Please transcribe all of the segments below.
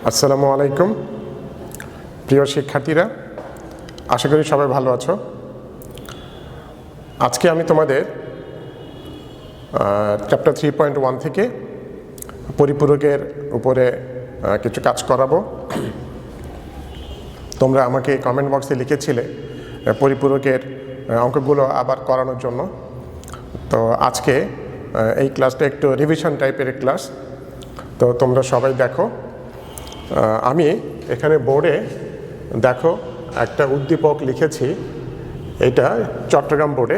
আসসালামু আলাইকুম প্রিয় শিক্ষার্থীরা, আশা করি সবাই ভালো আছো। আজকে আমি তোমাদের চ্যাপ্টার 3.1 থেকে পরিপূরকের উপরে কিছু কাজ করাবো। তোমরা আমাকে কমেন্ট বক্সে লিখেছিলে পরিপূরকের অঙ্কগুলো আবার করানোর জন্য। তো আজকে এই ক্লাসটা একটু রিভিশন টাইপের ক্লাস। তো তোমরা সবাই দেখো, আমি এখানে বোর্ডে দেখো একটা উদ্দীপক লিখেছি। এটা চট্টগ্রাম বোর্ডে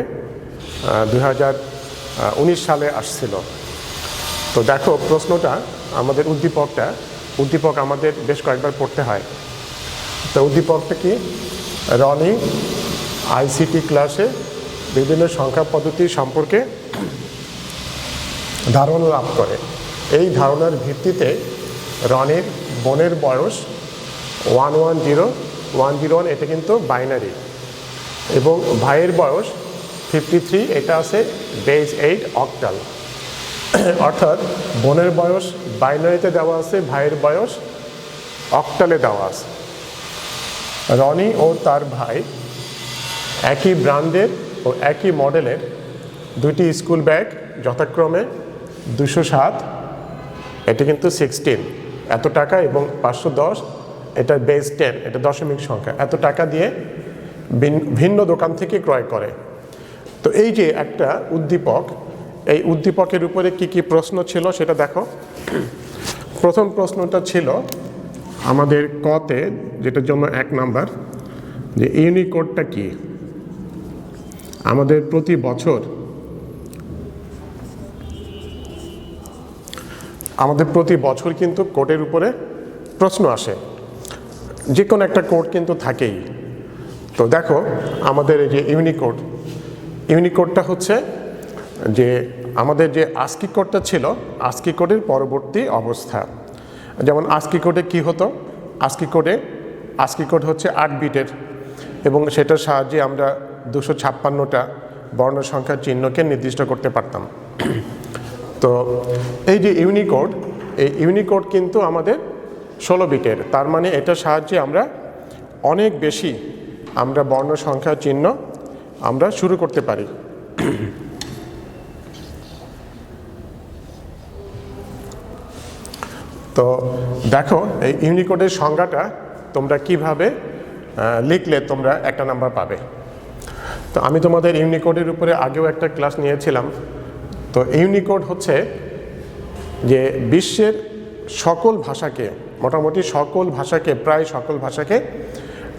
2019 সালে আসছিল। তো দেখো প্রশ্নটা, আমাদের উদ্দীপক আমাদের বেশ কয়েকবার পড়তে হয়। তো উদ্দীপকটা কি? রনি আইসিটি ক্লাসে বিভিন্ন সংখ্যা পদ্ধতি সম্পর্কে ধারণা লাভ করে। এই ধারণার ভিত্তিতে রনির বোনের বয়স 110,101, এটা কিন্তু বাইনারি, এবং ভাইয়ের বয়স 53, এটা আছে বেস 8 অক্টাল। অর্থাৎ বোনের বয়স বাইনারিতে দেওয়া আছে, ভাইয়ের বয়স অক্টালে দেওয়া আছে। রনি ও তার ভাই একই ব্র্যান্ডের ও একই মডেলের দুটি স্কুল ব্যাগ যথাক্রমে 207, এটা কিন্তু 16 এত টাকা, এবং 510, এটা বেস 10, এটা দশমিক সংখ্যা, এত টাকা দিয়ে ভিন্ন দোকান থেকে ক্রয় করে। তো এই যে একটা উদ্দীপক, এই উদ্দীপকের উপরে কি কি প্রশ্ন ছিল সেটা দেখো। প্রথম প্রশ্নটা ছিল আমাদের কতে, যেটার জন্য 1 নাম্বার, যে ইউনিকোডটা কি। আমাদের প্রতি বছর কিন্তু কোডের উপরে প্রশ্ন আসে, যে কোনো একটা কোড কিন্তু থাকেই। তো দেখো আমাদের এই যে ইউনিকোডটা হচ্ছে যে আমাদের যে আস্কি কোডটা ছিল, আস্কি কোডের পরবর্তী অবস্থা। যেমন আস্কি কোডে কি হতো? আস্কি কোড হচ্ছে 8 বিটের, এবং সেটার সাহায্যে আমরা 256টা বর্ণ সংখ্যার চিহ্নকে নির্দিষ্ট করতে পারতাম। তো এই যে ইউনিকোড কিন্তু আমাদের 16 বিটের, তার মানে এটার সাহায্যে আমরা অনেক বেশি বর্ণ সংখ্যার চিহ্ন আমরা শুরু করতে পারি। তো দেখো এই ইউনিকোডের সংজ্ঞাটা তোমরা কিভাবে লিখলে তোমরা 1 নাম্বার পাবে। তো আমি তোমাদের ইউনিকোডের উপরে আগেও একটা ক্লাস নিয়েছিলাম। তো ইউনিকোড হচ্ছে যে বিশ্বের সকল ভাষাকে, মোটামুটি প্রায় সকল ভাষাকে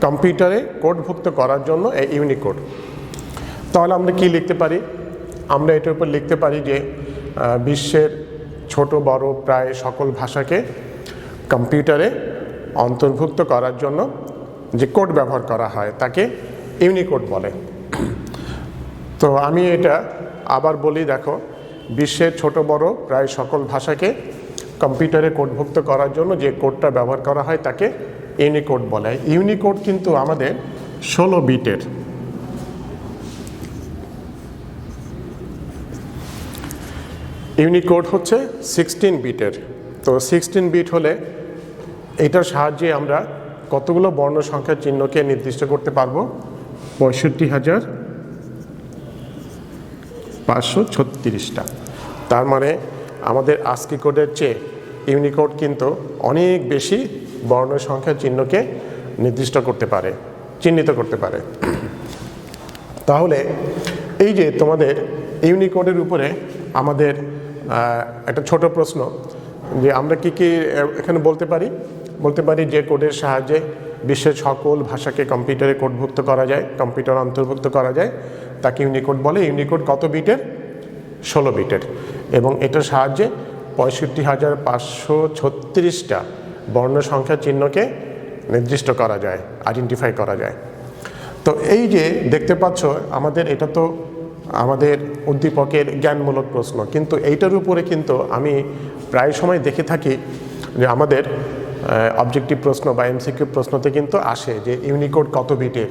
কম্পিউটারে কোডভুক্ত করার জন্য এই ইউনিকোড। তাহলে আমরা কি লিখতে পারি? আমরা এটার উপর লিখতে পারি যে বিশ্বের ছোট বড় প্রায় সকল ভাষাকে কম্পিউটারে অন্তর্ভুক্ত করার জন্য যে কোড ব্যবহার করা হয় তাকে ইউনিকোড বলে। তো আমি এটা আবার বলি, দেখো, বিশ্বের ছোট বড় প্রায় সকল ভাষাকে কম্পিউটারে কোডভুক্ত করার জন্য যে কোডটা ব্যবহার করা হয় তাকে ইউনিকোড বলে। ইউনিকোড কিন্তু আমাদের 16 বিটের। ইউনিকোড হচ্ছে 16 বিটের। তো 16 বিট হলে এটার সাহায্যে আমরা কতগুলো বর্ণ সংখ্যার চিহ্নকে নির্দিষ্ট করতে পারবো? 65,536টা। তার মানে আমাদের আস্কি কোডের চেয়ে ইউনিকোড কিন্তু অনেক বেশি বর্ণ সংখ্যার চিহ্নকে চিহ্নিত করতে পারে। তাহলে এই যে তোমাদের ইউনিকোডের উপরে আমাদের একটা ছোট প্রশ্ন, যে আমরা কি কি এখানে বলতে পারি যে কোডের সাহায্যে বিশ্বের সকল ভাষাকে কম্পিউটারে কোডভুক্ত করা যায়, কম্পিউটার অন্তর্ভুক্ত করা যায়, তাকে ইউনিকোড বলে। ইউনিকোড কত বিটের? 16 বিটের, এবং এটার সাহায্যে 65,536টা বর্ণ সংখ্যা চিহ্নকে নির্দিষ্ট করা যায়, আইডেন্টিফাই করা যায়। তো এই যে দেখতে পাচ্ছ, এটা তো আমাদের উদ্দীপকের জ্ঞানমূলক প্রশ্ন, কিন্তু এইটার উপরে কিন্তু আমি প্রায় সময় দেখে থাকি যে আমাদের অবজেক্টিভ প্রশ্ন বা এমসিকিউ প্রশ্নতে কিন্তু আসে যে ইউনিকোড কত বিটের।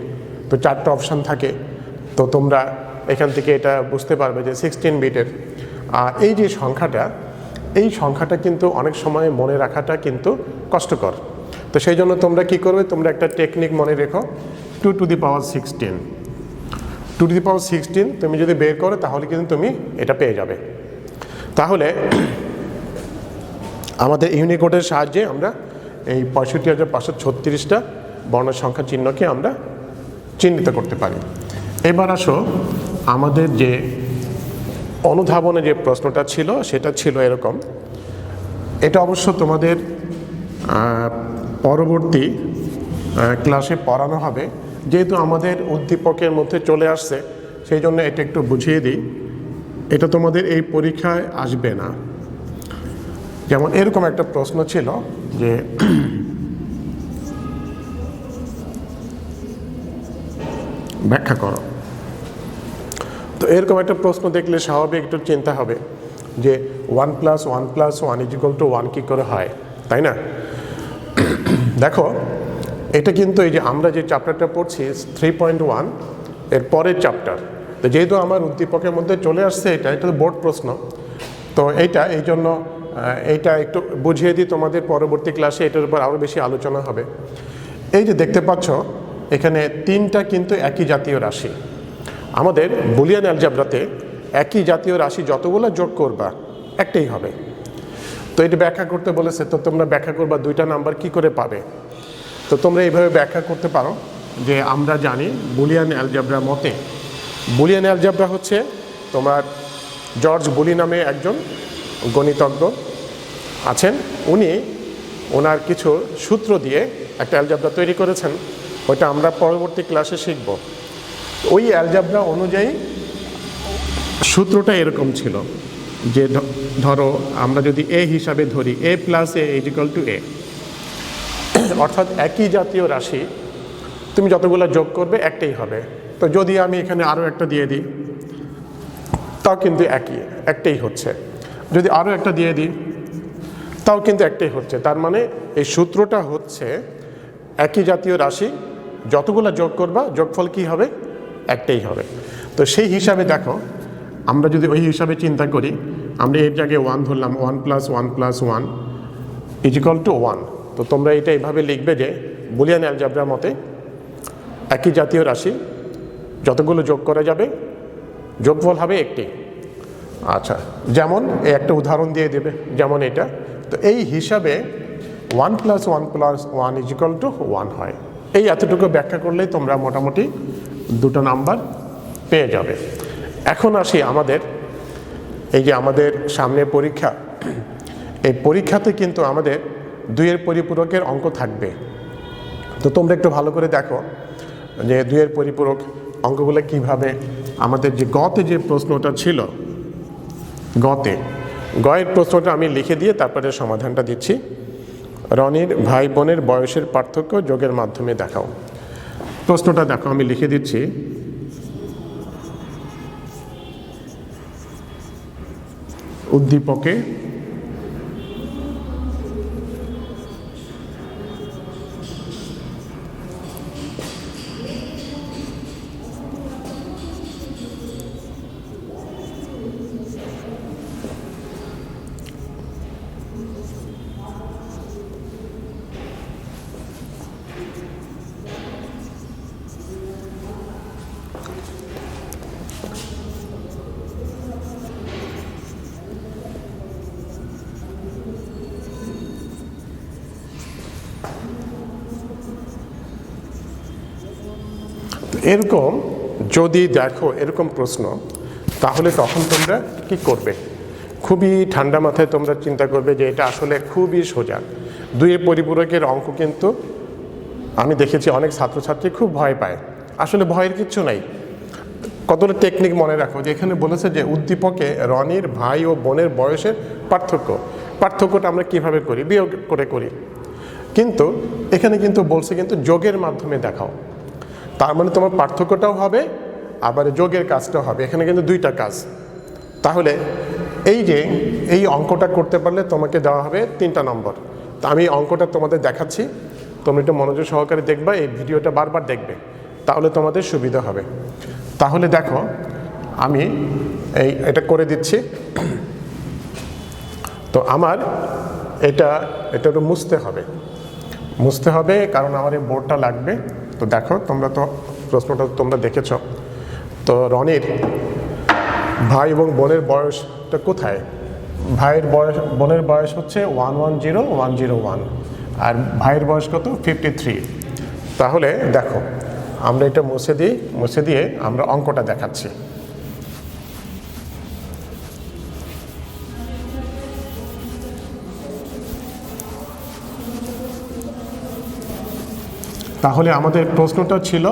তো 4টা অপশান থাকে। তো তোমরা এখান থেকে এটা বুঝতে পারবে যে 16 বিটের। আর এই যে সংখ্যাটা, এই সংখ্যাটা কিন্তু অনেক সময় মনে রাখাটা কিন্তু কষ্টকর। তো সেই জন্য তোমরা কি করবে, তোমরা একটা টেকনিক মনে রেখো, 2 to the power 16। 2 to the পাওয়ার 16 তুমি যদি বের করো তাহলে কিন্তু তুমি এটা পেয়ে যাবে। তাহলে আমাদের ইউনিকোডের সাহায্যে আমরা এই 65,536টা বর্ণ সংখ্যা চিহ্নকে আমরা চিহ্নিত করতে পারি। এবার আসো আমাদের যে অনুধাবনে যে প্রশ্নটা ছিল সেটা ছিল এরকম। এটা অবশ্য তোমাদের পরবর্তী ক্লাসে পড়ানো হবে, যেহেতু আমাদের উদ্দীপকের মধ্যে চলে আসছে সেই জন্য এটা একটু বুঝিয়ে দিই। এটা তোমাদের এই পরীক্ষায় আসবে না। যেমন এরকম একটা প্রশ্ন ছিল যে ব্যাখ্যা করো। তো এরকম একটা প্রশ্ন দেখলে স্বাভাবিক একটু চিন্তা হবে যে 1 + 1 + 1 = 1 কী করে হয়, তাই না? দেখো এটা কিন্তু এই যে আমরা যে চ্যাপ্টারটা পড়ছি 3.1 এর পরের চ্যাপ্টার। তো যেহেতু আমার উদ্দীপকের মধ্যে চলে আসছে এটা তো বোর্ড প্রশ্ন, তো এই জন্য এইটা একটু বুঝিয়ে দিই তোমাদের, পরবর্তী ক্লাসে এটার উপর আরও বেশি আলোচনা হবে। এই যে দেখতে পাচ্ছ এখানে 3টা কিন্তু একই জাতীয় রাশি। আমাদের বুলিয়ান অ্যালজেব্রাতে একই জাতীয় রাশি যতগুলো যোগ করবা একটাই হবে। তো এটা ব্যাখ্যা করতে বলেছে, তো তোমরা ব্যাখ্যা করবা 2টা নাম্বার কি করে পাবে। তো তোমরা এইভাবে ব্যাখ্যা করতে পারো যে আমরা জানি বুলিয়ান অ্যালজেব্রা মতে, বুলিয়ান অ্যালজেব্রা হচ্ছে তোমার জর্জ বুলি নামে একজন গণিতজ্ঞ আছেন, উনি ওনার কিছু সূত্র দিয়ে একটা অ্যালজেব্রা তৈরি করেছেন, ওইটা আমরা পরবর্তী ক্লাসে শিখব। ওই অ্যালজেব্রা অনুযায়ী সূত্রটা এরকম ছিল যে ধরো আমরা যদি এ হিসাবে ধরি a + a = a, অর্থাৎ একই জাতীয় রাশি তুমি যতগুলো যোগ করবে একটাই হবে। তো যদি আমি এখানে আরও একটা দিয়ে দিই তাও কিন্তু একটাই হচ্ছে, যদি আরও একটা দিয়ে দিই তাও কিন্তু একটাই হচ্ছে। তার মানে এই সূত্রটা হচ্ছে একই জাতীয় রাশি যতগুলো যোগ করবা যোগফল কি হবে, একটাই হবে। তো সেই হিসাবে দেখো আমরা যদি ওই হিসাবে চিন্তা করি, আমরা এর জায়গায় 1 ধরলাম, 1 + 1 + 1 = 1। তো তোমরা এটা এইভাবে লিখবে যে বুলিয়ান অ্যালজেব্রার মতে একই জাতীয় রাশি যতগুলো যোগ করা যাবে যোগফল হবে একটি। আচ্ছা, যেমন এই একটা উদাহরণ দিয়ে দেবে, যেমন এটা। তো এই হিসাবে 1 + 1 + 1 = 1 হয়। এই এতটুকু ব্যাখ্যা করলেই তোমরা মোটামুটি 2টা নাম্বার পেয়ে যাবে। এখন আসি আমাদের এই যে আমাদের সামনে পরীক্ষা, এই পরীক্ষাতে কিন্তু আমাদের 2-এর পরিপূরকের অঙ্ক থাকবে। তো তোমরা একটু ভালো করে দেখো যে 2-এর পরিপূরক অঙ্কগুলো কিভাবে। আমাদের যে গতে যে প্রশ্নটা ছিল, গয়ের প্রশ্নটা আমি লিখে দিয়ে তারপরে সমাধানটা দিচ্ছি। রনির ভাই বোনের বয়সের পার্থক্য যোগের মাধ্যমে দেখাও। প্রশ্নটা দেখো আমি লিখে দিচ্ছি। উদ্দীপকে এরকম যদি দেখো এরকম প্রশ্ন, তাহলে তখন তোমরা কি করবে, খুবই ঠান্ডা মাথায় তোমরা চিন্তা করবে যে এটা আসলে খুবই সোজা। 2-এর পরিপূরকের অঙ্ক কিন্তু আমি দেখেছি অনেক ছাত্রছাত্রী খুব ভয় পায়। আসলে ভয়ের কিচ্ছু নাই, কতটা টেকনিক মনে রাখো যে এখানে বলেছে যে উদ্দীপকে রনির ভাই ও বোনের বয়সের পার্থক্যটা আমরা কিভাবে করি, বিয়োগ করে করি। কিন্তু এখানে কিন্তু বলছে কিন্তু যোগের মাধ্যমে দেখাও। তার মানে তোমার পার্থক্যটাও হবে আবার যোগের কাজটাও হবে, এখানে কিন্তু 2টা কাজ। তাহলে এই যে এই অঙ্কটা করতে পারলে তোমাকে দেওয়া হবে 3টা নম্বর। তো আমি অঙ্কটা তোমাদের দেখাচ্ছি, তোমরা একটু মনোযোগ সহকারে দেখবা, এই ভিডিওটা বারবার দেখবে, তাহলে তোমাদের সুবিধা হবে। তাহলে দেখো আমি এটা করে দিচ্ছি। তো আমার এটা একটু মুছতে হবে কারণ আমার এই বোর্ডটা লাগবে। তো দেখো তোমরা তো প্রশ্নটা তোমরা দেখেছ। তো রনির ভাই এবং বোনের বয়সটা কোথায়? বোনের বয়স হচ্ছে 110101 আর ভাইয়ের বয়স কত 53। তাহলে দেখো আমরা এটা মুছে দিয়ে আমরা অঙ্কটা দেখাচ্ছি। তাহলে আমাদের প্রশ্নটা ছিল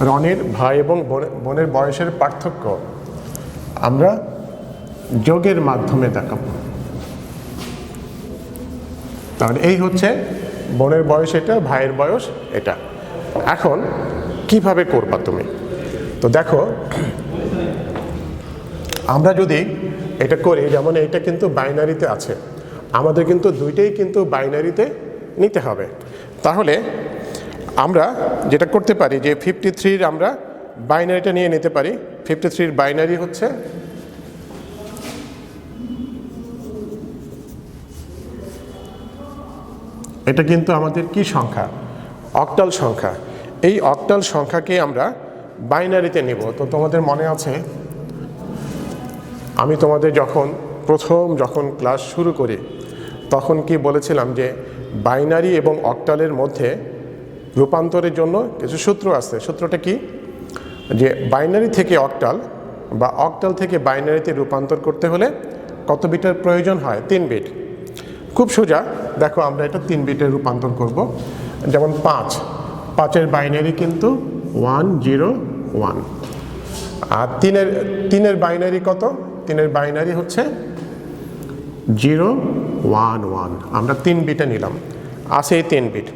রনির ভাই এবং বোনের বয়সের পার্থক্য আমরা যোগের মাধ্যমে দেখাবো। তাহলে এই হচ্ছে বোনের বয়স এটা, ভাইয়ের বয়স এটা। এখন কিভাবে করবা তুমি? তো দেখো আমরা যদি এটা করি, যেমন এটা কিন্তু বাইনারিতে আছে, আমাদের কিন্তু দুইটাই কিন্তু বাইনারিতে নিতে হবে। তাহলে আমরা যেটা করতে পারি যে 53 আমরা বাইনারিটা নিয়ে নিতে পারি। 53 বাইনারি হচ্ছে এটা কিন্তু আমাদের কি সংখ্যা? অক্টাল সংখ্যা। এই অক্টাল সংখ্যাকে আমরা বাইনারিতে নিব। তো তোমাদের মনে আছে আমি তোমাদের যখন ক্লাস শুরু করি তখন কি বলেছিলাম যে বাইনারি এবং অক্টালের মধ্যে রূপান্তরের জন্য কিছু সূত্র আছে। সূত্রটা কি? যে বাইনারি থেকে অক্টাল বা অক্টাল থেকে বাইনারিতে রূপান্তর করতে হলে কত বিটের প্রয়োজন হয়? 3 বিট। খুব সোজা, দেখো আমরা এটা 3 বিটের রূপান্তর করব। যেমন 5-এর বাইনারি কিন্তু 101 আর 3-এর বাইনারি কত? 3-এর বাইনারি হচ্ছে 011। আমরা 3 বিটে নিলাম, আছে এই 3 বিট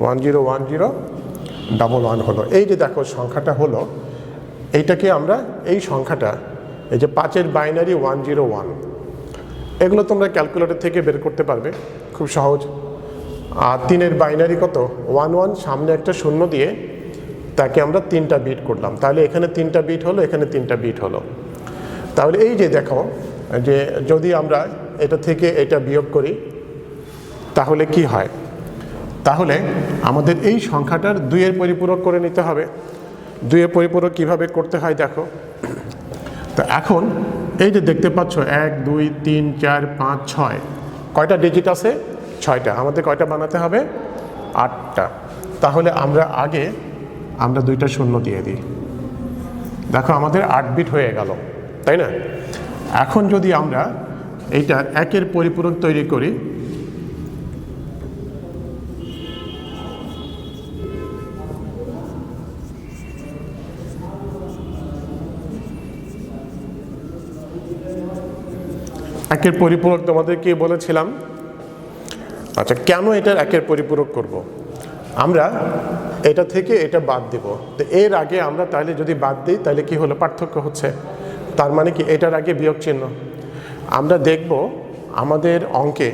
101011 হলো। এই যে দেখো সংখ্যাটা হলো, এইটাকে আমরা এই সংখ্যাটা এই যে 5-এর বাইনারি 101, এগুলো তোমরা ক্যালকুলেটর থেকে বের করতে পারবে খুব সহজ। আর 3-এর বাইনারি কত? 11, সামনে একটা শূন্য দিয়ে তাকে আমরা 3টা বিট করলাম। তাহলে এখানে 3টা বিট হলো, এখানে 3টা বিট হলো। তাহলে এই যে দেখো যে যদি আমরা এটা থেকে এটা বিয়োগ করি তাহলে কি হয়? তাহলে আমাদের এই সংখ্যাটার 2-এর পরিপূরক করে নিতে হবে। 2-এর পরিপূরক কিভাবে করতে হয় দেখো। তো এখন এই যে দেখতে পাচ্ছ 1 2 3 4 5 6, কয়টা ডিজিট আছে? 6টা। আমাদের কয়টা বানাতে হবে? 8টা। তাহলে আমরা 2টা শূন্য দিয়ে দিই। দেখো আমাদের 8 বিট হয়ে গেল, তাই না? এখন যদি আমরা এইটার 1-এর পরিপূরক তৈরি করি, একের পরিপূরক তোমাদের কি বলেছিলাম? আচ্ছা, কেন এটার 1-এর পরিপূরক করব? আমরা এটা থেকে এটা বাদ দেব। তো এর আগে আমরা তাহলে যদি বাদ দিই তাহলে কি হলো? পার্থক্য হচ্ছে। তার মানে কি এটার আগে বিয়োগ চিহ্ন। আমরা দেখব আমাদের অঙ্কে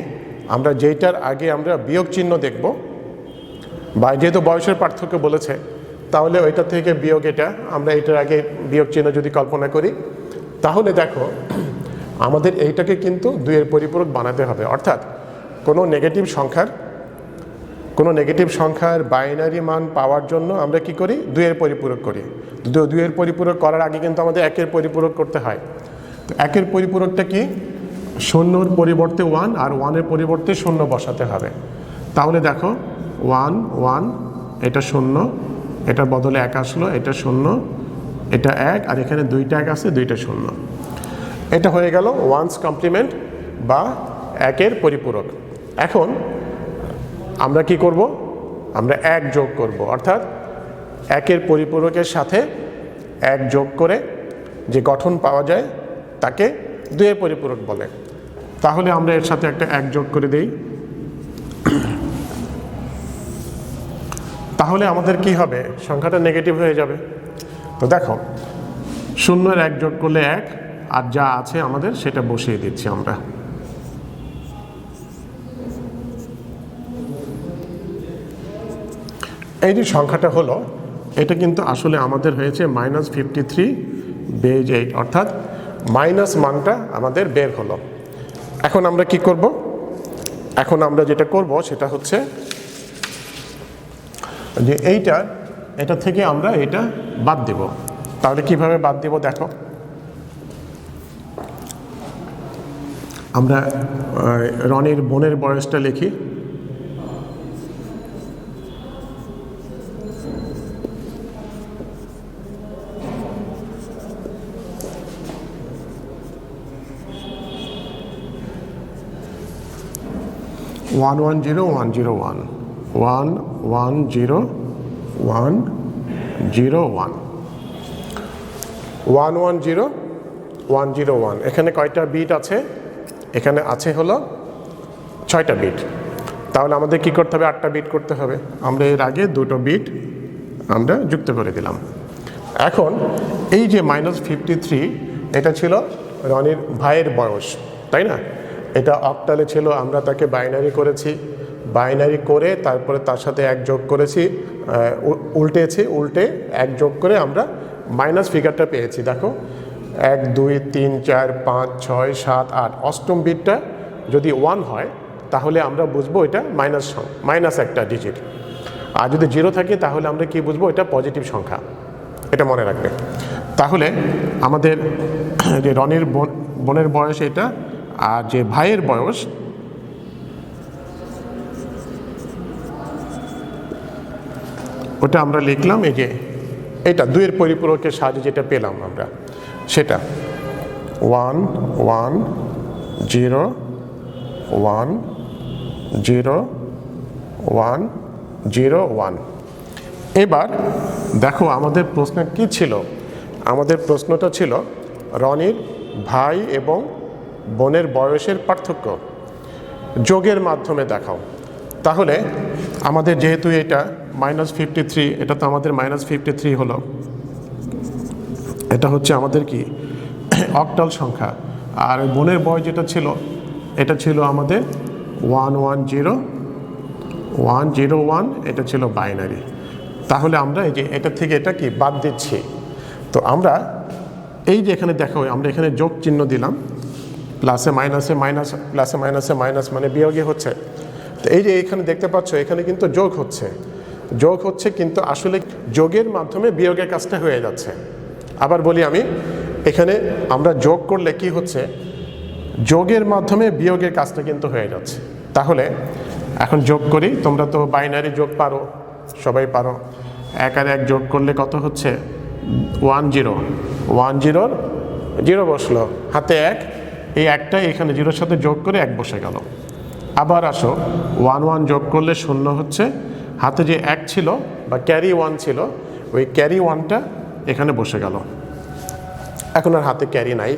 আমরা যেটার আগে আমরা বিয়োগ চিহ্ন দেখব, বা যেহেতু বয়সের পার্থক্য বলেছে তাহলে ওইটা থেকে বিয়োগ এটা, আমরা এটার আগে বিয়োগ চিহ্ন যদি কল্পনা করি তাহলে দেখো আমাদের এইটাকে কিন্তু 2-এর পরিপূরক বানাতে হবে। অর্থাৎ কোনো নেগেটিভ সংখ্যার বাইনারি মান পাওয়ার জন্য আমরা কি করি? 2-এর পরিপূরক করি। 2-এর পরিপূরক করার আগে কিন্তু আমাদের 1-এর পরিপূরক করতে হয়। তো 1-এর পরিপূরকটা কি? 0-র পরিবর্তে 1 আর 1-এর পরিবর্তে 0 বসাতে হবে। তাহলে দেখো 1 1, এটা 0, এটার বদলে 1 আসলো, এটা 0, এটা 1, আর এখানে 2টা 1 আছে, 2টা 0। এটা হয়ে গেল ওয়ান্স কমপ্লিমেন্ট বা 1-এর পরিপূরক। এখন আমরা কি করব? আমরা 1 যোগ করব। অর্থাৎ 1-এর পরিপূরকের সাথে 1 যোগ করে যে গঠন পাওয়া যায় তাকে 2-এর পরিপূরক বলে। তাহলে আমরা এর সাথে একটা 1 যোগ করে দেই। তাহলে আমাদের কি হবে? সংখ্যাটা নেগেটিভ হয়ে যাবে। তো দেখো 0-এর 1 যোগ করলে 1, আর যা আছে আমাদের সেটা বসিয়ে দিচ্ছি আমরা। এই যে সংখ্যাটা হলো, এটা কিন্তু আসলে আমাদের হয়েছে -53/8, অর্থাৎ মাইনাস মানটা আমাদের বের হলো। এখন আমরা কি করব? এখন আমরা যেটা করব সেটা হচ্ছে যে এটা থেকে আমরা এটা বাদ দেব। তাহলে কিভাবে বাদ দেব দেখো, আমরা রনির বোনের বয়সটা লিখি। One one zero one zero one, one one zero one zero one, one one zero one zero one. এখানে কয়টা বিট আছে? এখানে আছে হলো 6টা বিট। তাহলে আমাদের কি করতে হবে? 8টা বিট করতে হবে। আমরা এর আগে 2টো বিট আমরা যুক্ত করে দিলাম। এখন এই যে -53 এটা ছিল রনির ভাইয়ের বয়স, তাই না? এটা অক্টালে ছিল, আমরা তাকে বাইনারি করেছি, বাইনারি করে তারপরে তার সাথে 1 যোগ করেছি, উল্টে 1 যোগ করে আমরা মাইনাস ফিগারটা পেয়েছি। দেখো 1 2 3 4 5 6 7 8, অষ্টম বিটটা যদি 1 হয় তাহলে আমরা বুঝবো এটা মাইনাস একটা ডিজিট। আর যদি 0 থাকে তাহলে আমরা কি বুঝবো? এটা পজিটিভ সংখ্যা। এটা মনে রাখবে। তাহলে আমাদের যে রনির বোনের বয়স এটা, আর যে ভাইয়ের বয়স ওটা আমরা লিখলাম এই যে এটা 2-এর পরিপূরকের সাহায্যে যেটা পেলাম আমরা সেটা 1 1 0 1 0 1 0 1। এবার দেখো আমাদের প্রশ্ন কি ছিল? আমাদের প্রশ্নটা ছিল রনির ভাই এবং বোনের বয়সের পার্থক্য যোগের মাধ্যমে দেখাও। তাহলে আমাদের যেহেতু এটা -53, এটা তো আমাদের -53 হলো, এটা হচ্ছে আমাদের কি অক্টাল সংখ্যা। আর বোনের বয়স যেটা ছিল এটা ছিল আমাদের 110 এটা ছিল বাইনারি। তাহলে আমরা এই যে এটা থেকে এটা কি বাদ দিচ্ছি। তো আমরা এই যে এখানে দেখো আমরা এখানে যোগ চিহ্ন দিলাম, প্লাসে মাইনাসে মাইনাস, প্লাসে মাইনাসে মাইনাস, মানে বিয়োগে হচ্ছে। তো এই যে এখানে দেখতে পাচ্ছ এখানে কিন্তু যোগ হচ্ছে কিন্তু আসলে যোগের মাধ্যমে বিয়োগের কাজটা হয়ে যাচ্ছে। আবার বলি আমি, এখানে আমরা যোগ করলে কি হচ্ছে? যোগের মাধ্যমে বিয়োগের কাজটা কিন্তু হয়ে যাচ্ছে। তাহলে এখন যোগ করি, তোমরা তো বাইনারি যোগ পারো, সবাই পারো। 1 আর 1 যোগ করলে কত হচ্ছে? 10 0 বসলো, হাতে 1, এই 1টা এখানে 0-এর সাথে যোগ করে 1 বসে গেল। আবার আসো 1 1 যোগ করলে 0 হচ্ছে, হাতে যে 1 ছিল বা ক্যারি 1 ছিল ওই ক্যারি 1টা এখানে বসে গেল, এখন আর হাতে ক্যারি নাই।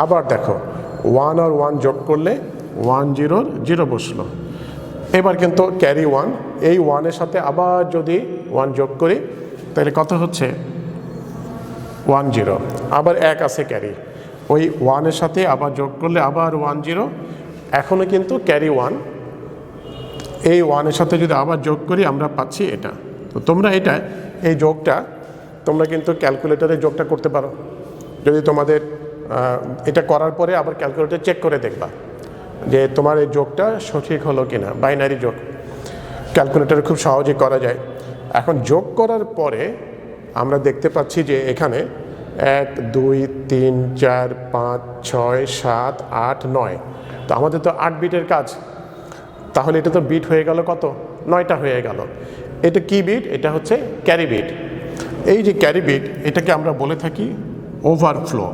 আবার দেখো 1 আর 1 যোগ করলে 1 0 0 বসলো। এবার কিন্তু ক্যারি 1, এই 1-এর সাথে আবার যদি 1 যোগ করি তাহলে কত হচ্ছে? 1 0। আবার 1 আছে ক্যারি, ওই 1-এর সাথে আবার যোগ করলে আবার 1 0, এখনও কিন্তু ক্যারি 1, এই 1-এর সাথে যদি আবার যোগ করি আমরা পাচ্ছি এটা। তো তোমরা এই যোগটা তোমরা কিন্তু ক্যালকুলেটরে যোগটা করতে পারো। যদি তোমাদের এটা করার পরে আবার ক্যালকুলেটর চেক করে দেখবা যে তোমার এই যোগটা সঠিক হলো কিনা। বাইনারি যোগ ক্যালকুলেটরে খুব সহজে করা যায়। এখন যোগ করার পরে আমরা দেখতে পাচ্ছি যে এখানে 1 2 3 4 5 6 7 8 9, তো আমাদের তো 8 বিটের কাজ। তাহলে এটা তো বিট হয়ে গেল কত? 9টা হয়ে গেল। এটা কি বিট? এটা হচ্ছে ক্যারি বিট। এই যে ক্যারি বিট, এটাকে আমরা বলে থাকি ওভারফ্লো।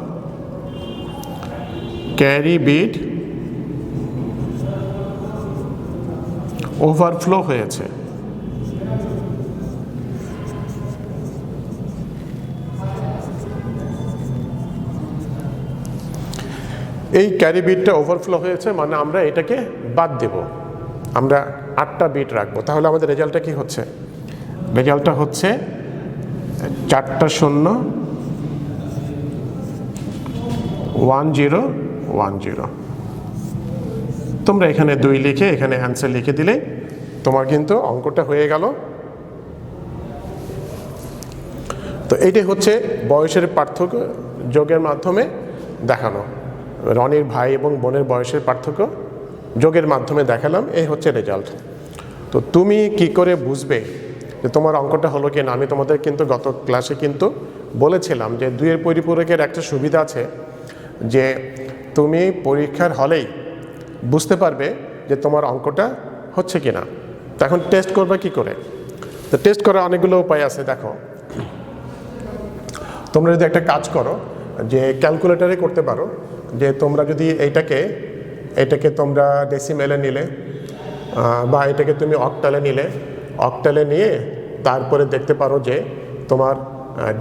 ক্যারি বিট ওভারফ্লো হয়েছে। এই ক্যারি বিটটা ওভারফ্লো হয়েছে মানে আমরা এটাকে বাদ দেব, আমরা 8টা বিট রাখবো। তাহলে আমাদের রেজাল্টটা কি হচ্ছে? রেজাল্টটা হচ্ছে 4টা 0 1 0 1 0। তোমরা এখানে 2 লিখে এখানে অ্যান্সার লিখে দিলে তোমার কিন্তু অঙ্কটা হয়ে গেল। তো এইটাই হচ্ছে বয়সের পার্থক্য যোগের মাধ্যমে দেখানো। রনির ভাই এবং বোনের বয়সের পার্থক্য যোগের মাধ্যমে দেখালাম, এই হচ্ছে রেজাল্ট। তো তুমি কি করে বুঝবে যে তোমার অঙ্কটা হলো কি না? আমি তোমাদের কিন্তু গত ক্লাসে কিন্তু বলেছিলাম যে 2-এর পরিপূরকের একটা সুবিধা আছে যে তুমি পরীক্ষার হলেই বুঝতে পারবে যে তোমার অঙ্কটা হচ্ছে কি না। তো এখন টেস্ট করবে কি করে? তো টেস্ট করার অনেকগুলো উপায় আছে। দেখো, তোমরা যদি একটা কাজ করো যে ক্যালকুলেটারে করতে পারো, যে তোমরা যদি এইটাকে তোমরা ডেসিমেলে নিলে বা এটাকে তুমি অক্টালে নিলে, অক্টালে নিয়ে তারপরে দেখতে পারো যে তোমার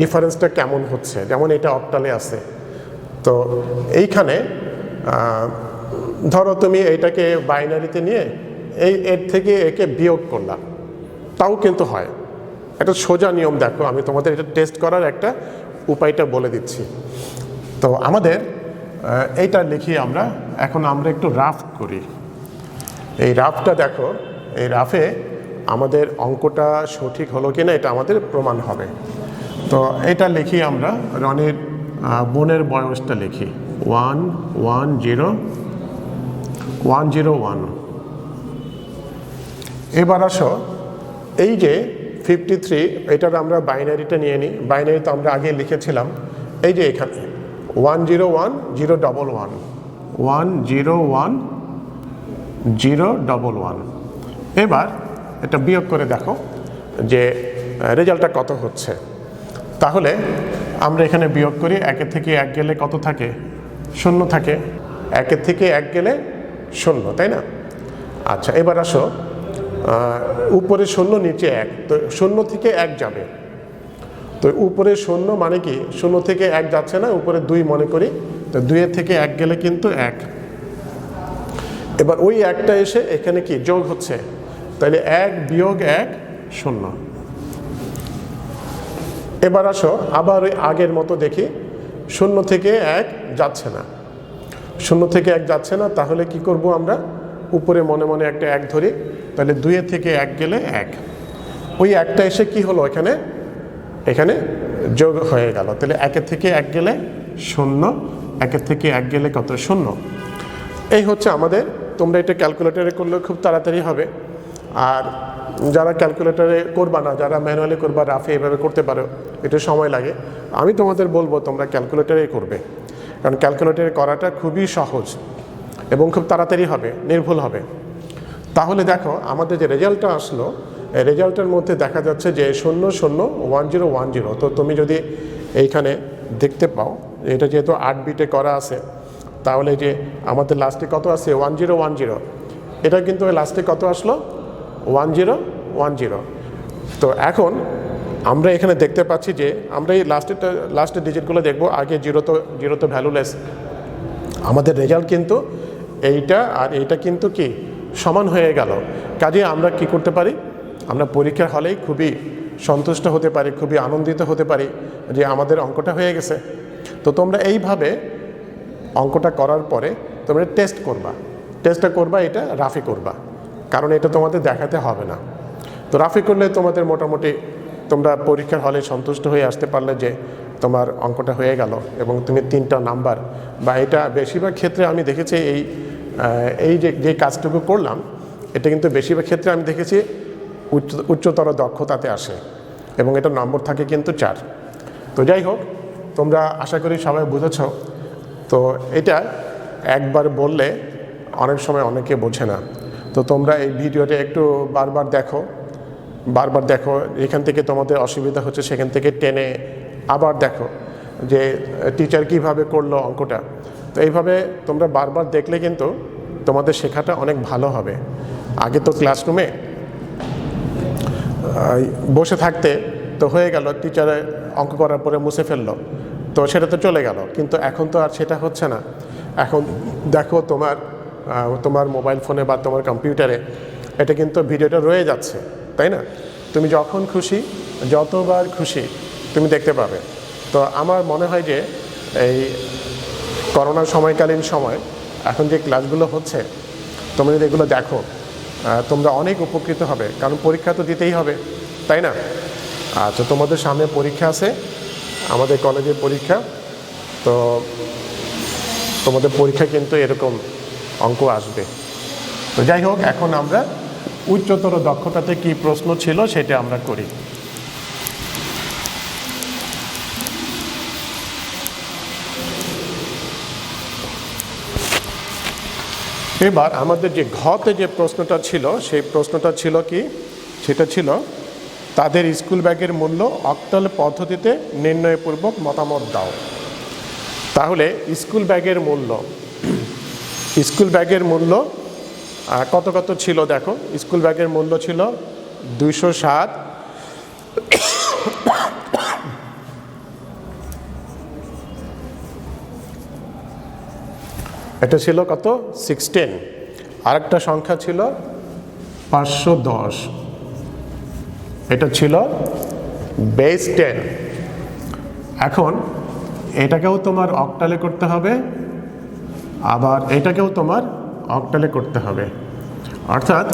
ডিফারেন্সটা কেমন হচ্ছে। যেমন এটা অক্টালে আছে, তো এইখানে ধরো তুমি এইটাকে বাইনারিতে নিয়ে এর থেকে একে বিয়োগ করলাম, তাও কিন্তু হয়। একটা সোজা নিয়ম দেখো, আমি তোমাদের এটা টেস্ট করার একটা উপায়টা বলে দিচ্ছি। তো আমাদের এইটা লিখি আমরা, এখন আমরা একটু রাফ করি। এই রাফটা দেখো, এই রাফে আমাদের অঙ্কটা সঠিক হলো কিনা এটা আমাদের প্রমাণ হবে। তো এটা লিখি আমরা, রনির বোনের বয়সটা লিখি 11001। এবার আসো, এই যে 53, এটার আমরা বাইনারিটা নিয়ে নিই। বাইনারি তো আমরা আগে লিখেছিলাম, এই যে এখানে 101,011 এবার এটা বিয়োগ করে দেখো যে রেজাল্টটা কত হচ্ছে। তাহলে আমরা এখানে বিয়োগ করি, 1 থেকে 1 গেলে কত থাকে? 0 থাকে। 1 থেকে 1 গেলে 0, তাই না? আচ্ছা, এবার আসো, উপরে 0 নিচে 1, তো 0 থেকে 1 যাবে। তো উপরে 0 মানে কি? 0 থেকে 1 যাচ্ছে না, উপরে 2 মনে করি, তো 2 থেকে 1 গেলে কিন্তু 1। এবার ওই 1টা এসে এখানে কি যোগ হচ্ছে, তাহলে 1 বিয়োগ 1 0। এবার আসো, আবার ওই আগের মতো দেখি, 0 থেকে 1 যাচ্ছে না, 0 থেকে 1 যাচ্ছে না, তাহলে কি করব আমরা? উপরে মনে মনে একটা 1 ধরি, তাহলে 2 থেকে 1 গেলে 1। ওই 1টা এসে কি হলো, এখানে যোগ হয়ে গেল। তাহলে 1 থেকে 1 গেলে 0, 1 থেকে 1 গেলে কত? 0। এই হচ্ছে আমাদের। তোমরা এটা ক্যালকুলেটারে করলে খুব তাড়াতাড়ি হবে। আর যারা ক্যালকুলেটারে করবা না, যারা ম্যানুয়ালি করবা, রাফে এভাবে করতে পারো, এটা সময় লাগে। আমি তোমাদের বলবো তোমরা ক্যালকুলেটারে করবে, কারণ ক্যালকুলেটারে করাটা খুবই সহজ এবং খুব তাড়াতাড়ি হবে, নির্ভুল হবে। তাহলে দেখো, আমাদের যে রেজাল্টটা আসলো, এই রেজাল্টের মধ্যে দেখা যাচ্ছে যে 001010। তো তুমি যদি এইখানে দেখতে পাও, এটা যেহেতু 8 বিটে করা আছে, তাহলে যে আমাদের লাস্টে কত আছে? 1010। এটা কিন্তু লাস্টে কত আসলো? 1010। তো এখন আমরা এখানে দেখতে পাচ্ছি যে আমরা এই লাস্টের ডিজিটগুলো দেখব। আগে জিরো তো ভ্যালুলেস। আমাদের রেজাল্ট কিন্তু এইটা আর এইটা কিন্তু কি সমান হয়ে গেল। কাজে আমরা কি করতে পারি? আমরা পরীক্ষার হলেই খুবই সন্তুষ্ট হতে পারি, খুবই আনন্দিত হতে পারি যে আমাদের অঙ্কটা হয়ে গেছে। তো তোমরা এইভাবে অঙ্কটা করার পরে তোমরা টেস্টটা করবা, এটা রাফি করবা, কারণ এটা তোমাদের দেখাতে হবে না। তো রাফি করলে তোমাদের মোটামুটি তোমরা পরীক্ষার হলে সন্তুষ্ট হয়ে আসতে পারলে যে তোমার অঙ্কটা হয়ে গেল এবং তুমি 3টা নাম্বার, বা এটা বেশিরভাগ ক্ষেত্রে আমি দেখেছি এই যে কাজটুকু করলাম, এটা কিন্তু বেশিরভাগ ক্ষেত্রে আমি দেখেছি উচ্চতর দক্ষতাতে আসে এবং এটা নম্বর থাকে কিন্তু 4। তো যাই হোক, তোমরা আশা করি সবাই বুঝেছ। তো এটা একবার বললে অনেক সময় অনেকে বোঝে না। তো তোমরা এই ভিডিওটা একটু বারবার দেখো, এখান থেকে তোমাদের অসুবিধা হচ্ছে সেখান থেকে টেনে আবার দেখো যে টিচার কিভাবে করলো অঙ্কটা। তো এইভাবে তোমরা বারবার দেখলে কিন্তু তোমাদের শেখাটা অনেক ভালো হবে। আগে তো ক্লাসরুমে বসে থাকতে তো হয়ে গেল, টিচারে অঙ্ক করার পরে মুছে ফেললো, তো সেটা তো চলে গেল। কিন্তু এখন তো আর সেটা হচ্ছে না। এখন দেখো, তোমার মোবাইল ফোনে বা তোমার কম্পিউটারে এটা কিন্তু ভিডিওটা রয়ে যাচ্ছে, তাই না? তুমি যখন খুশি, যতবার খুশি তুমি দেখতে পাবে। তো আমার মনে হয় যে এই করোনার সময়কালীন সময় এখন যে ক্লাসগুলো হচ্ছে, তোমরা যদি এগুলো দেখো, তোমরা অনেক উপকৃত হবে, কারণ পরীক্ষা তো দিতেই হবে, তাই না? আচ্ছা, তোমাদের সামনে পরীক্ষা আছে, আমাদের কলেজের পরীক্ষা। তো তোমাদের পরীক্ষা কিন্তু এরকম অঙ্ক আসবে। তো যাই হোক, এখন আমরা উচ্চতর দক্ষতাতে কি প্রশ্ন ছিল সেটা আমরা করি। এবার আমাদের যে ঘতে যে প্রশ্নটা ছিল সেই প্রশ্নটা ছিল কি, সেটা ছিল তাদের স্কুল ব্যাগের মূল্য অক্টাল পদ্ধতিতে নির্ণয়পূর্বক মতামত দাও। তাহলে স্কুল ব্যাগের মূল্য কত কত ছিল দেখো। স্কুল ব্যাগের মূল্য ছিল 207, এটা ছিল কত 16, আরেকটা সংখ্যা ছিল 510, এটা ছিল বেস 10। এখন এটাকেও তোমার অক্টালে করতে হবে, আবার এটাকেও তোমার অক্টালে করতে হবে। অর্থাৎ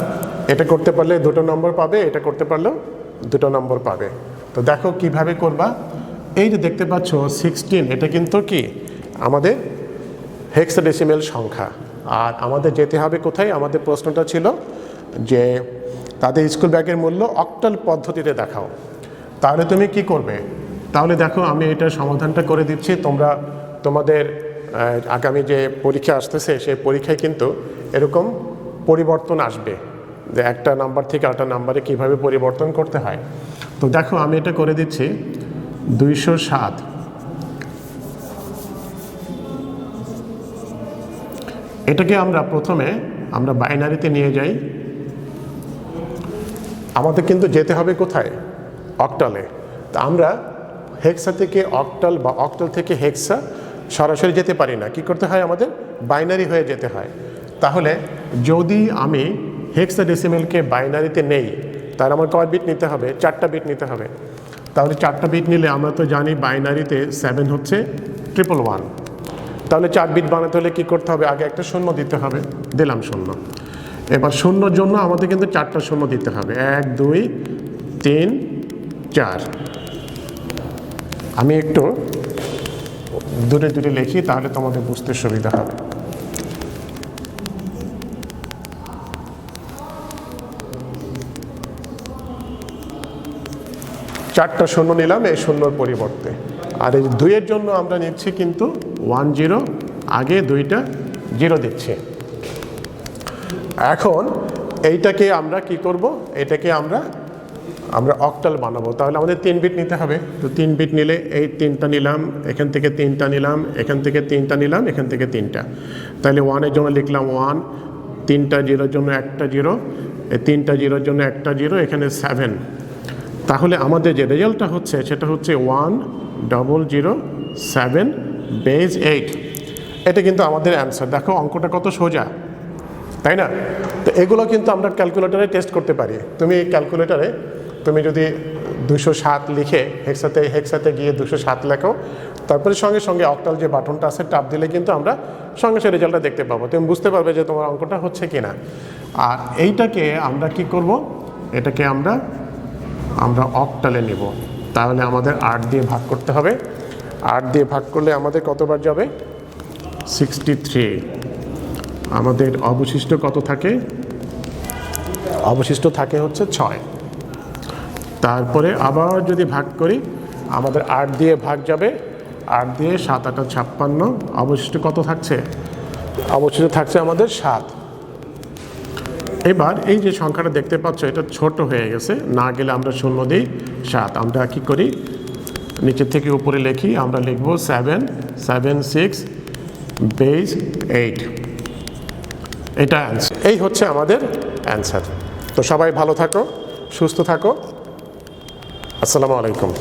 এটা করতে পারলে 2 নম্বর পাবে, এটা করতে পারলেও 2 নম্বর পাবে। তো দেখো কিভাবে করবা। এই যে দেখতে পাচ্ছ 16, এটা কিন্তু কি আমাদের হেক্সাডেসিমেল সংখ্যা। আর আমাদের যেতে হবে কোথায়, আমাদের প্রশ্নটা ছিল যে তাদের স্কুল ব্যাগের মূল্য অক্টাল পদ্ধতিতে দেখাও। তাহলে তুমি কি করবে, তাহলে দেখো আমি এটার সমাধানটা করে দিচ্ছি। তোমরা তোমাদের আগামী যে পরীক্ষা আসতেছে সেই পরীক্ষায় কিন্তু এরকম পরিবর্তন আসবে, যে একটা নাম্বার থেকে আরেকটা নাম্বারে কীভাবে পরিবর্তন করতে হয়। তো দেখো আমি এটা করে দিচ্ছি। 207, এটাকে আমরা প্রথমে বাইনারিতে নিয়ে যাই। আমাদের কিন্তু যেতে হবে কোথায়, অক্টালে। তা আমরা হেক্সা থেকে অক্টাল বা অক্টাল থেকে হেক্সা সরাসরি যেতে পারি না, কি করতে হয়, আমাদের বাইনারি হয়ে যেতে হয়। তাহলে যদি আমি হেক্সাডেসিমেলকে বাইনারিতে নেই, তার আমার কয় বিট নিতে হবে, 4টা বিট নিতে হবে। তাহলে 4টা বিট নিলে আমরা তো জানি বাইনারিতে 7 হচ্ছে 111। তাহলে 4 বিট বানাতে হলে কী করতে হবে, আগে একটা শূন্য দিতে হবে, দিলাম শূন্য। এবার শূন্যর জন্য আমাদের কিন্তু 4টা শূন্য দিতে হবে, 1 2 3 4। আমি একটু দূরে দূরে লিখি, তাহলে তোমাদের বুঝতে সুবিধা হবে। চারটা শূন্য নিলাম এই শূন্যর পরিবর্তে। আর এই 2-এর জন্য আমরা নিচ্ছি কিন্তু 10, আগে 2টা 0 দিচ্ছি। এখন এইটাকে আমরা কি করব, এটাকে আমরা অক্টাল বানাবো। তাহলে আমাদের 3 বিট নিতে হবে। তো 3 বিট নিলে এই 3টা নিলাম, এখান থেকে 3টা নিলাম, এখান থেকে 3টা নিলাম, এখান থেকে 3টা। তাহলে 1-এর জন্য লিখলাম 1, 3টা 0-এর জন্য একটা 0, এই 3টা 0-এর জন্য একটা 0, এখানে 7। তাহলে আমাদের যে রেজাল্টটা হচ্ছে সেটা হচ্ছে 1007 বেজ 8। এটা কিন্তু আমাদের অ্যান্সার। দেখো অঙ্কটা কত সোজা, তাই না? তো এগুলো কিন্তু আমরা ক্যালকুলেটরে টেস্ট করতে পারি। তুমি ক্যালকুলেটরে তুমি যদি 207 লিখে হেক্সাতে গিয়ে 207 লেখো, তারপরে সঙ্গে সঙ্গে অক্টাল যে বাটনটা আছে টাপ দিলে কিন্তু আমরা সঙ্গে সঙ্গে রেজাল্টটা দেখতে পাবো। তুমি বুঝতে পারবে যে তোমার অঙ্কটা হচ্ছে কি না। আর এইটাকে আমরা কি করব, এটাকে আমরা অক্টালে নিব। তাহলে আমাদের 8 দিয়ে ভাগ করতে হবে। 8 দিয়ে ভাগ করলে আমাদের কতবার যাবে, 63। আমাদের অবশিষ্ট কত থাকে, অবশিষ্ট থাকে হচ্ছে 6। তারপরে আবার যদি ভাগ করি, আমাদের 8 দিয়ে ভাগ যাবে, 8 দিয়ে 7 8 56, অবশিষ্ট কত থাকছে, অবশিষ্ট থাকছে আমাদের 7। এবার এই যে সংখ্যাটা দেখতে পাচ্ছ এটা ছোট হয়ে গেছে, না গেলে আমরা শূন্য দিই 7। আমরা কি করি, নিচের থেকে উপরে লিখি, আমরা লিখব 776 বেজ 8। এটা অ্যান্সার, এই হচ্ছে আমাদের অ্যান্সার। তো সবাই ভালো থাকো, সুস্থ থাকো। আসসালামু আলাইকুম।